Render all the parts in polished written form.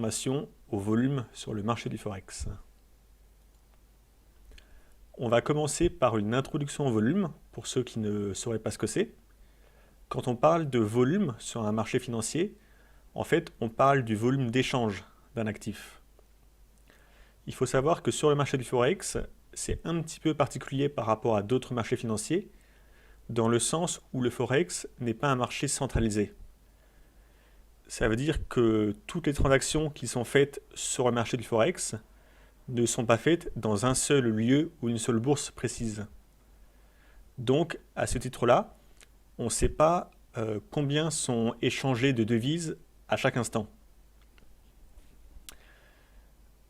Formation au volume sur le marché du Forex. On va commencer par une introduction au volume, pour ceux qui ne sauraient pas ce que c'est. Quand on parle de volume sur un marché financier, en fait, on parle du volume d'échange d'un actif. Il faut savoir que sur le marché du Forex, c'est un petit peu particulier par rapport à d'autres marchés financiers, dans le sens où le Forex n'est pas un marché centralisé. Ça veut dire que toutes les transactions qui sont faites sur le marché du Forex ne sont pas faites dans un seul lieu ou une seule bourse précise. Donc, à ce titre-là, on ne sait pas combien sont échangées de devises à chaque instant.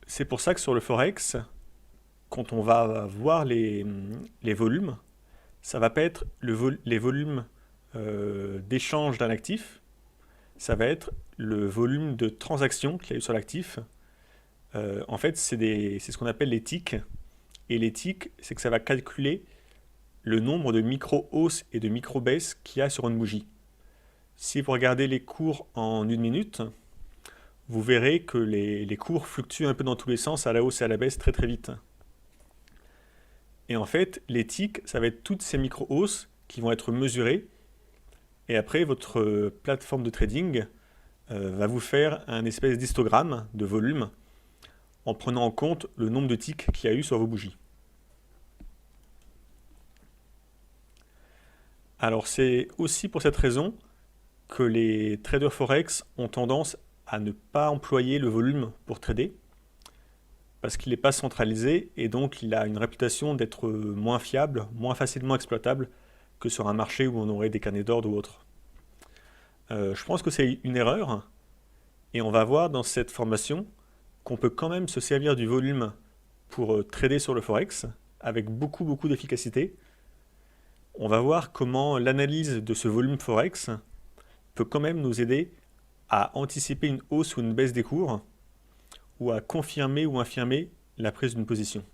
C'est pour ça que sur le Forex, quand on va voir les volumes, ça va pas être les volumes d'échange d'un actif, ça va être le volume de transactions qu'il y a eu sur l'actif. En fait, c'est ce qu'on appelle les ticks. Et les ticks, c'est que ça va calculer le nombre de micro-hausses et de micro-baisses qu'il y a sur une bougie. Si vous regardez les cours en une minute, vous verrez que les cours fluctuent un peu dans tous les sens, à la hausse et à la baisse très très vite. Et en fait, les ticks, ça va être toutes ces micro-hausses qui vont être mesurées. Et après, votre plateforme de trading va vous faire un espèce d'histogramme de volume en prenant en compte le nombre de ticks qu'il y a eu sur vos bougies. Alors c'est aussi pour cette raison que les traders forex ont tendance à ne pas employer le volume pour trader, parce qu'il n'est pas centralisé et donc il a une réputation d'être moins fiable, moins facilement exploitable que sur un marché où on aurait des carnets d'ordre ou autre. Je pense que c'est une erreur, et on va voir dans cette formation qu'on peut quand même se servir du volume pour trader sur le Forex, avec beaucoup d'efficacité. On va voir comment l'analyse de ce volume Forex peut quand même nous aider à anticiper une hausse ou une baisse des cours, ou à confirmer ou infirmer la prise d'une position.